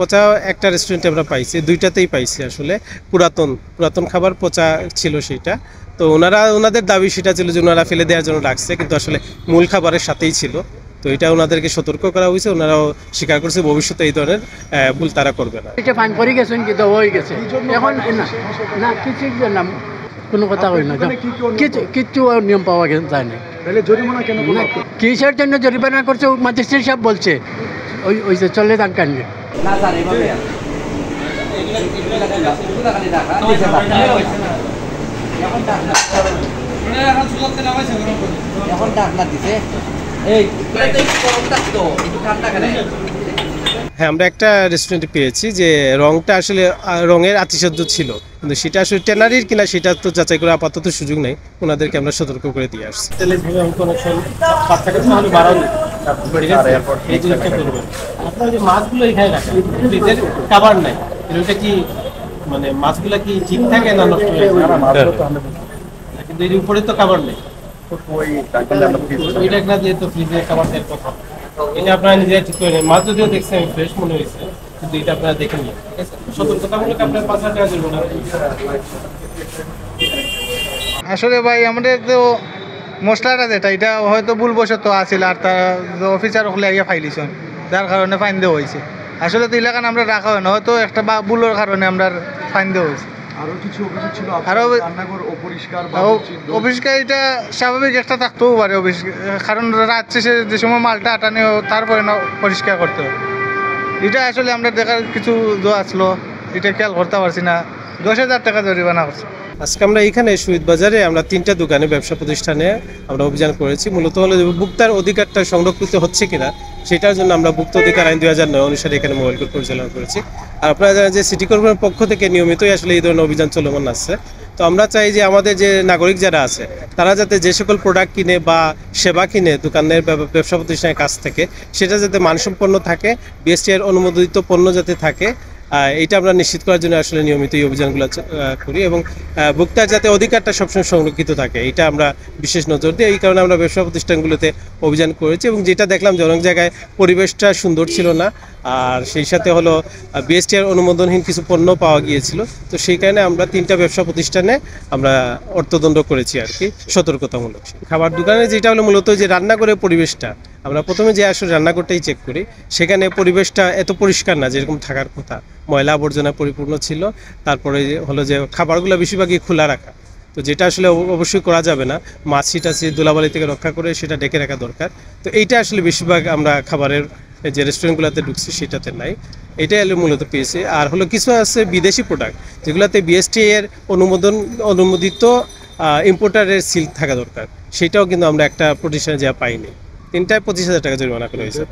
পচা একটা রেস্টুরেন্টে আমরা পাইছি, দুইটাতেই পাইছি আসলে পুরাতন খাবার পচা ছিল সেটা। তো ওনাদের দাবি সেটা ছিল যে ওনারা ফেলে দেওয়ার জন্য রাখছে, কিন্তু আসলে মূল খাবারের সাথেই ছিল। তো এটা ওনাদেরকে সতর্ক করা হয়েছে, ওনারাও স্বীকার করছে ভবিষ্যতে এই ধরনের ভুল তারা করবে না। এটা ফাইন করে গেছেন কিন্তু হয়ে গেছে এখন না কিছুর জন্য কোনো কথা কই না, কিচ্ছু নিয়ম পাওয়া যায় না। তাহলে জরিমানা কেন করলো? কিসের জন্য জরিমানা করছে ম্যাজিস্ট্রেট সাহেব বলছে ওই যে চলে যান কেন না স্যার এভাবে এখন ডাকনা দিছে হ্যাঁ, আমরা একটা রেস্টুরেন্টে পেয়েছি যে রংটা আসলে রঙের আতিশয্য ছিল, কিন্তু সেটা আসলে ট্যানারির কিনা সেটা তো যাচাই করে আপাতত সুযোগ নেই, ওনাদেরকে আমরা সতর্ক করে দিয়ে আসছি। আপনার যে মাছগুলো এখানে রাখেন ফ্রিজের খাবার নাই, এটা কি মানে মাছগুলো কি ঠিক থাকে না নষ্ট হয়ে যায়? কিন্তু এর উপরে তো খাবার নেই, ওইটা না যেহেতু ফ্রিজে খাবার দেওয়ার কথা, এটা আপনারা নিজেরা ঠিক করে নেন। মাছ যদিও দেখছি আমি ফ্রেশ মনে হয়েছে, কিন্তু এটা আপনারা দেখে নিন, ঠিক আছে? সতর্কতামূলক আপনার 5,000 টাকা জরিমানা। আসলে ভাই আমাদের তো মশলাটা যেটা এটা হয়তো ভুলবশত আছিল, আর তার অফিসার হলে আইয়া ফাইলিছন, যার কারণে ফাইন দেওয়া হয়েছে। আসলে তো এলাকান আমরা রাখা হয় না, হয়তো একটা বা ভুলের কারণে আমরা ফাইন দেওয়া হয়েছে। আরো কিছু অভিযোগ ছিল, আরো রান্নাঘর অপরিষ্কার, অপরিষ্কার এটা স্বাভাবিক একটা থাকতেও পারে, কারণ রাত শেষে যে সময় মালটা আটানে তারপরে না পরিষ্কার করতে হবে। এটা আসলে আমরা দেখার কিছু আসলো, এটা খেয়াল করতে পারছি না। 10,000 টাকা জরিমানা করছে। আজকে আমরা এখানে শহীদ বাজারে আমরা 3টা দোকানে ব্যবসা প্রতিষ্ঠানে আমরা অভিযান করেছি। মূলত হলো ভোক্তার অধিকারটা সংরক্ষিত হচ্ছে কিনা সেটার জন্য আমরা ভোক্তা অধিকার আইন 2009 অনুসারে এখানে মোবাইল কোর্ট পরিচালনা করেছি। আর আপনারা জানেন যে সিটি কর্পোরেশনের পক্ষ থেকে নিয়মিতই আসলে এই ধরনের অভিযান চলমান আছে। তো আমরা চাই যে আমাদের যে নাগরিক যারা আছে তারা যাতে যে সকল প্রোডাক্ট কিনে বা সেবা কিনে দোকানের ব্যবসা প্রতিষ্ঠানের কাছ থেকে, সেটা যাতে মানসম্পন্ন থাকে, বিএসটিআই অনুমোদিত পণ্য যাতে থাকে, এটা আমরা নিশ্চিত করার জন্য আসলে নিয়মিত এই অভিযানগুলো করি, এবং ভোক্তার যাতে অধিকারটা সবসময় সংরক্ষিত থাকে এটা আমরা বিশেষ নজর দিই। এই কারণে আমরা ব্যবসা প্রতিষ্ঠানগুলোতে অভিযান করেছি, এবং যেটা দেখলাম যে অনেক জায়গায় পরিবেশটা সুন্দর ছিল না, আর সেই সাথে হলো বিএসটিআই অনুমোদনহীন কিছু পণ্য পাওয়া গিয়েছিল। তো সেই কারণে আমরা 3টা ব্যবসা প্রতিষ্ঠানে আমরা অর্থদণ্ড করেছি আর কি, সতর্কতামূলক। খাবার দোকানে যেটা হলো মূলত যে রান্নাঘরের পরিবেশটা, আমরা প্রথমে যে আসলে রান্নাঘরটাই চেক করি, সেখানে পরিবেশটা এত পরিষ্কার না যেরকম থাকার কথা, ময়লা আবর্জনা পরিপূর্ণ ছিল। তারপরে হলো যে খাবারগুলো বেশিরভাগই খোলা রাখা, তো যেটা আসলে অবশ্যই করা যাবে না, মাছি টাছি ধুলাবালি থেকে রক্ষা করে সেটা ডেকে রাখা দরকার। তো এইটা আসলে বেশিরভাগ আমরা খাবারের যে রেস্টুরেন্টগুলোতে ঢুকছি সেটাতে নাই, এটাই হলো মূলত পেয়েছি। আর হলো কিছু আছে বিদেশি প্রোডাক্ট যেগুলোতে বিএসটিআই এর অনুমোদিত ইম্পোর্টারের সিল থাকা দরকার, সেটাও কিন্তু আমরা একটা প্রতিষ্ঠানে যা পাইনি। 3টায় 25,000 টাকা জরিমানা করা হয়েছে।